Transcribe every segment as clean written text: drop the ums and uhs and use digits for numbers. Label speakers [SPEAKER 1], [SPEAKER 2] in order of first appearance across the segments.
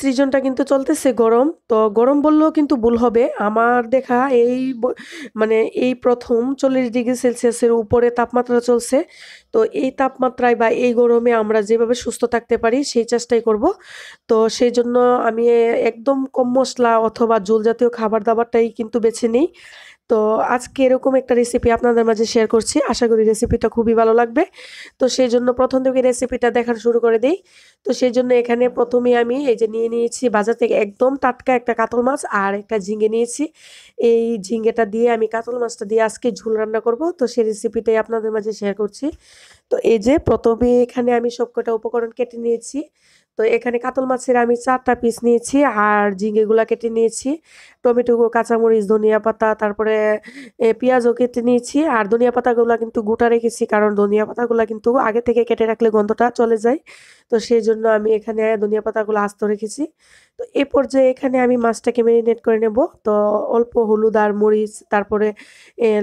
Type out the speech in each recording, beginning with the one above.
[SPEAKER 1] সৃজনটা কিন্তু চলতেছে গরম। তো গরম বললেও কিন্তু ভুল হবে। আমার দেখা মানে এই ১ম ৪০°C এর উপরে তাপমাত্রা চলছে। তো এই তাপমাত্রায় বা এই গরমে আমরা যেভাবে সুস্থ থাকতে পারি সেই চেষ্টাই করব। তো সেজন্য আমি একদম কম মসলা অথবা ঝোল জাতীয় খাবার-দাবারটাই কিন্তু বেছে নিই। তো আজকে এরকম একটা রেসিপি আপনাদের মাঝে শেয়ার করছি। আশা করি রেসিপিটা খুবই ভালো লাগবে। তো সেজন্য ১ম থেকে রেসিপিটা দেখা শুরু করে দেই। তো সেজন্য এখানে ১ম এই আমি এই যে নিয়ে নিয়েছি বাজার থেকে একদম টাটকা একটা কাতল মাছ আর একটা ঝিঙ্গে নিয়েছি। এই ঝিঙ্গেটা দিয়ে আমি কাতল মাছটা দিয়ে আজকে ঝোল রান্না করব। তো সেই রেসিপিটাই আপনাদের মাঝে শেয়ার করছি। তো এই যে ১ম এ এখানে আমি সবকটা উপকরণ কেটে নিয়েছি। তো এখানে কাতল মাছের আমি ৪ টা পিস নিয়েছি আর ঝিঙ্গেগুলা কেটে নিয়েছি। টমেটো, কাঁচামরিচ, ধনিয়া পাতা তারপরে পেঁয়াজও কেটে নিয়েছি। আর ধনিয়া পাতাগুলা কিন্তু গোটা রেখেছি কারণ ধনিয়া পাতাগুলা কিন্তু আগে থেকে কেটে রাখলে গন্ধটা চলে যায়। তো সেজন্য আমি এখানে ধনিয়া পাতাগুলো আস্ত রেখেছি। তো এ পর্যায়ে এখানে আমি মাছটাকে মেরিনেট করে নেব। তো অল্প হলুদ আর মরিচ তারপরে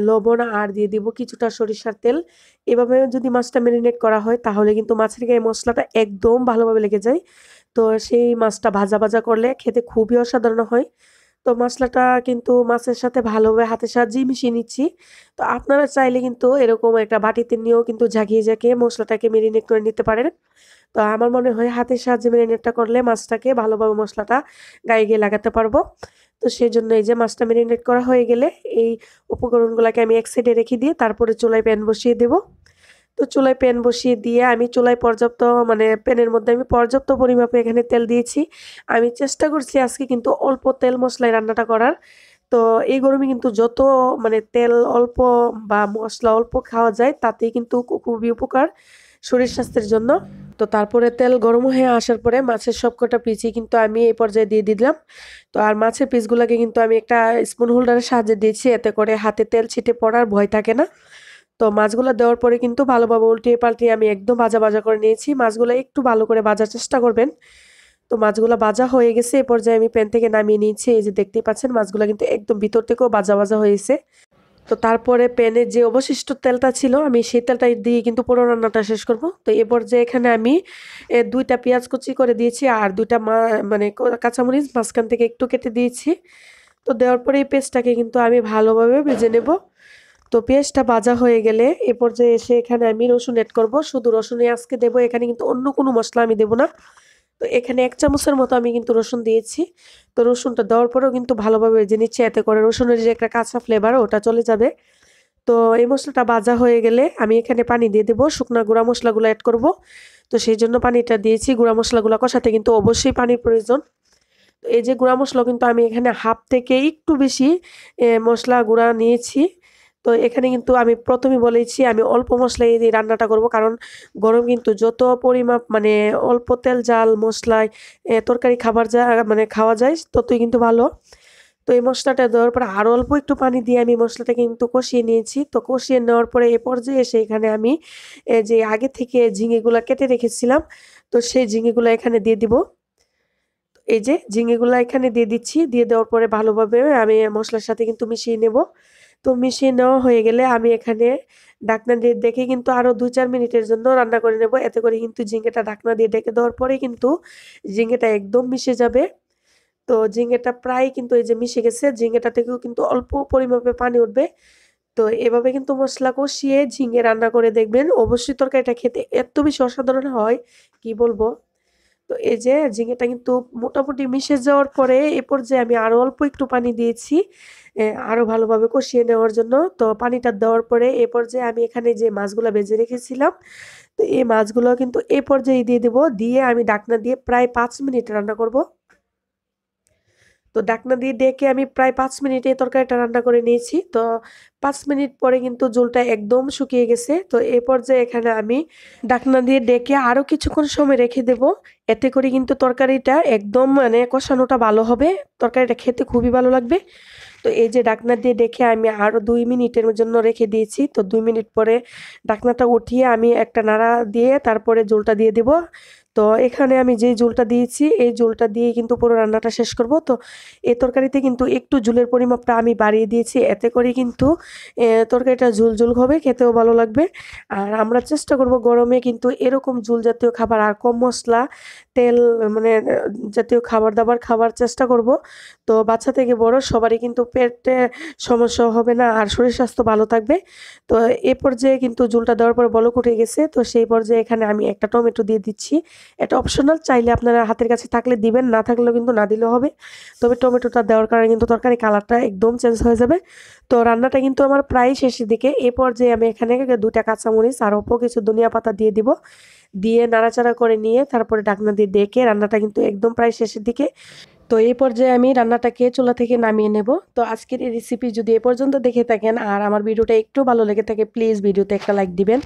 [SPEAKER 1] লবণ আর দিয়ে দিব কিছুটা সরিষার তেল। এভাবে যদি মাছটা মেরিনেট করা হয় তাহলে কিন্তু মাছের গায়ে মসলাটা একদম ভালোভাবে লেগে যায়। তো সেই মাছটা ভাজা, ভাজা করলে খেতে খুবই অসাধারণ হয়। তো মসলাটা কিন্তু মাছের সাথে ভালোভাবে হাতের সাহায্যেই মিশিয়ে নিচ্ছি। তো আপনারা চাইলে কিন্তু এরকম একটা বাটিতে নিয়েও কিন্তু ঝাঁকিয়ে, ঝাঁকিয়ে মসলাটাকে মেরিনেট করে নিতে পারেন। তো আমার মনে হয় হাতের সাহায্যে মেরিনেটটা করলে মাছটাকে ভালোভাবে মসলাটা গায়ে গিয়ে লাগাতে পারবো। তো সেজন্য এই যে মাছটা মেরিনেট করা হয়ে গেলে এই উপকরণগুলাকে আমি এক সাইডে রেখে দিয়ে তারপরে চুলায় প্যান বসিয়ে দেব। তো চুলায় প্যান বসিয়ে দিয়ে আমি চুলায় পর্যাপ্ত মানে প্যানের মধ্যে আমি পর্যাপ্ত পরিমাপে এখানে তেল দিয়েছি। আমি চেষ্টা করছি আজকে কিন্তু অল্প তেল মসলায় রান্নাটা করার। তো এই গরমে কিন্তু যত মানে তেল অল্প বা মসলা অল্প খাওয়া যায় তাতেই কিন্তু খুবই উপকার শরীর স্বাস্থ্যের জন্য। তো তারপরে তেল গরম হয়ে আসার পরে মাছের সবকটা পিসই কিন্তু আমি এই পর্যায়ে দিয়ে দিলাম। তো আর মাছের পিসগুলাকে কিন্তু আমি একটা স্পুন হোল্ডারের সাহায্যে দিয়েছি এতে করে হাতে তেল ছিটে পড়ার ভয় থাকে না। তো মাছগুলা দেওয়ার পরে কিন্তু ভালোভাবে উল্টিয়ে পাল্টিয়ে আমি একদম ভাজা, ভাজা করে নিয়েছি। মাছগুলা একটু ভালো করে ভাজার চেষ্টা করবেন। তো মাছগুলা ভাজা হয়ে গেছে। এ পর্যায়ে আমি প্যান থেকে নামিয়ে নিয়েছি। এই যে দেখতেই পাচ্ছেন মাছগুলা কিন্তু একদম ভিতর থেকেও ভাজা, ভাজা হয়েছে। তো তারপরে প্যানে যে অবশিষ্ট তেলটা ছিল আমি সেই তেলটা দিয়ে কিন্তু পুরো রান্নাটা শেষ করব। তো এ পর্যায়ে এখানে আমি ২ টা পেঁয়াজ কুচি করে দিয়েছি আর ২ টা মানে কাঁচামরিচ মাঝখান থেকে একটু কেটে দিয়েছি। তো দেওয়ার পরে এই পেস্টটাকে কিন্তু আমি ভালোভাবে ভেজে নেব। তো পেঁয়াজটা ভাজা হয়ে গেলে এ পর্যায়ে এসে এখানে আমি রসুন এড করব। শুধু রসুনই আজকে দেব। এখানে কিন্তু অন্য কোনো মসলা আমি দেব না। তো এখানে ১ চামচের মতো আমি কিন্তু রসুন দিয়েছি। তো রসুনটা দেওয়ার পরেও কিন্তু ভালোভাবে ভেজে নিচ্ছি এতে করে রসুনের যে একটা কাঁচা ফ্লেভার ওটা চলে যাবে। তো এই মসলাটা ভাজা হয়ে গেলে আমি এখানে পানি দিয়ে দেব। শুকনা গুঁড়া মসলাগুলো এড করব। তো সেইজন্য পানিটা দিয়েছি। গুঁড়া মসলাগুলা কষাতে কিন্তু অবশ্যই পানির প্রয়োজন। তো এই যে গুঁড়া মসলা কিন্তু আমি এখানে হাফ থেকে একটু বেশি মসলা গুঁড়া নিয়েছি। তো এখানে কিন্তু আমি ১ম এই বলেছি আমি অল্প মসলায় দিয়ে রান্নাটা করব। কারণ গরম কিন্তু যত পরিমাপ মানে অল্প তেল, ঝাল, মসলায় তরকারি মানে খাওয়া যায় ততই কিন্তু ভালো। তো এই মসলাটা দেওয়ার পরে আরো অল্প একটু পানি দিয়ে আমি মসলাটাকে কিন্তু কষিয়ে নিয়েছি। তো কষিয়ে নেওয়ার পরে এ পর্যায়ে এসে এখানে আমি যে আগে থেকে ঝিঙেগুলা কেটে রেখেছিলাম, তো সেই ঝিঙেগুলা এখানে দিয়ে দিব। এই যে ঝিঙেগুলা এখানে দিয়ে দিচ্ছি। দিয়ে দেওয়ার পরে ভালোভাবে আমি মসলার সাথে কিন্তু মিশিয়ে নেব। তো মিশিয়ে নেওয়া হয়ে গেলে আমি এখানে ঢাকনা দিয়ে ডেকে কিন্তু আরো ২-৪ মিনিটের জন্য রান্না করে নেব। এতে করে কিন্তু ঝিঙ্গেটা ঢাকনা দিয়ে ঢেকে দেওয়ার পরেই কিন্তু ঝিঙ্গেটা একদম মিশে যাবে। তো ঝিঙ্গেটা প্রায় কিন্তু এই যে মিশে গেছে। ঝিঙ্গেটা থেকেও কিন্তু অল্প পরিমাপে পানি উঠবে। তো এভাবে কিন্তু মসলা কষিয়ে ঝিঙে রান্না করে দেখবেন। অবশ্যই তরকারিটা খেতে এত বেশি অসাধারণ হয় কি বলবো। তো এই যে ঝিঙেটা কিন্তু মোটামুটি মিশে যাওয়ার পরে এ পর্যায়ে আমি আরো অল্প একটু পানি দিয়েছি আরো ভালোভাবে কষিয়ে নেওয়ার জন্য। তো পানিটা দেওয়ার পরে এ পর্যায়ে আমি এখানে যে মাছগুলা ভেজে রেখেছিলাম, তো এই মাছগুলো কিন্তু এ পর্যায়ে দিয়ে দেব। দিয়ে আমি ঢাকনা দিয়ে প্রায় ৫ মিনিট রান্না করব। তো ঢাকনা দিয়ে ডেকে আমি প্রায় ৫ মিনিটে তরকারিটা রান্না করে নিয়েছি। তো ৫ মিনিট পরে কিন্তু ঝোলটা একদম শুকিয়ে গেছে। তো এ পর্যায়ে এখানে আমি ঢাকনা দিয়ে ডেকে আরো কিছুক্ষণ সময় রেখে দেব। এতে করে কিন্তু তরকারিটা একদম মানে কষানোটা ভালো হবে। তরকারিটা খেতে খুবই ভালো লাগবে। তো এই যে ঢাকনা দিয়ে ডেকে আমি আরো ২ মিনিটের জন্য রেখে দিয়েছি। তো ২ মিনিট পরে ঢাকনাটা উঠিয়ে আমি একটা নাড়া দিয়ে তারপরে ঝোলটা দিয়ে দিব। তো এখানে আমি যেই ঝোলটা দিয়েছি এই ঝোলটা দিয়ে কিন্তু পুরো রান্নাটা শেষ করব। তো এই তরকারিতে কিন্তু একটু ঝোলের পরিমাপটা আমি বাড়িয়ে দিয়েছি, এতে করে কিন্তু তরকারিটা ঝোল ঝোল হবে, খেতেও ভালো লাগবে। আর আমরা চেষ্টা করব গরমে কিন্তু এরকম ঝোল জাতীয় খাবার আর কম মশলা তেল মানে জাতীয় খাবার দাবার খাবার চেষ্টা করব। তো বাচ্চা থেকে বড় সবারই কিন্তু পেটে সমস্যা হবে না আর শরীর স্বাস্থ্য ভালো থাকবে। তো এ পর্যায়ে কিন্তু ঝোলটা দেওয়ার পরে বলক উঠে গেছে। তো সেই পর্যায়ে এখানে আমি একটা টমেটো দিয়ে দিচ্ছি। এটা অপশনাল, চাইলে আপনারা হাতের কাছে থাকলে দিবেন, না থাকলেও কিন্তু না দিলেও হবে। তবে টমেটোটা দেওয়ার কারণে কিন্তু তরকারি কালারটা একদম চেঞ্জ হয়ে যাবে। তো রান্নাটা কিন্তু আমার প্রায় শেষের দিকে। এ পর্যায়ে আমি এখানে ২টা কাঁচামরিচ আর অল্প কিছু ধনিয়া পাতা দিয়ে দিব। দিয়ে নাড়াচাড়া করে নিয়ে তারপরে ঢাকনা দিয়ে ডেকে রান্নাটা কিন্তু একদম প্রায় শেষের দিকে। তো এই পর্যায়ে আমি রান্নাটাকে চুলা থেকে নামিয়ে নেব। তো আজকের এই রেসিপি যদি এ পর্যন্ত দেখে থাকেন আর আমার ভিডিওটা একটু ভালো লেগে থাকে, প্লিজ ভিডিওতে একটা লাইক দিবেন।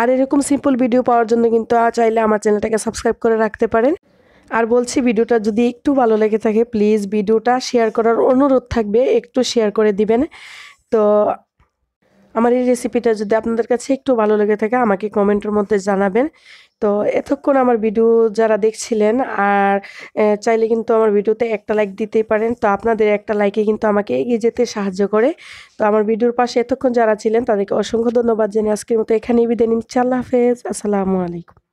[SPEAKER 1] আর এরকম সিম্পল ভিডিও পাওয়ার জন্য কিন্তু চাইলে আমার চ্যানেলটাকে সাবস্ক্রাইব করে রাখতে পারেন। আর বলছি, ভিডিওটা যদি একটু ভালো লেগে থাকে প্লিজ ভিডিওটা শেয়ার করার অনুরোধ থাকবে, একটু শেয়ার করে দিবেন। তো আমার এই রেসিপিটা যদি আপনাদের কাছে একটু ভালো লেগে থাকে আমাকে কমেন্টের মধ্যে জানাবেন। তো এতক্ষণ আমার ভিডিও যারা দেখছিলেন আর চাইলে কিন্তু আমার ভিডিওতে একটা লাইক দিতেই পারেন। তো আপনাদের একটা লাইকে কিন্তু আমাকে এগিয়ে যেতে সাহায্য করে। তো আমার ভিডিওর পাশে এতক্ষণ যারা ছিলেন তাদেরকে অসংখ্য ধন্যবাদ জানিয়ে আজকের মতো এখানেই বিদায় নিচ্ছি। আল্লাহ হাফেজ, আসসালামু আলাইকুম।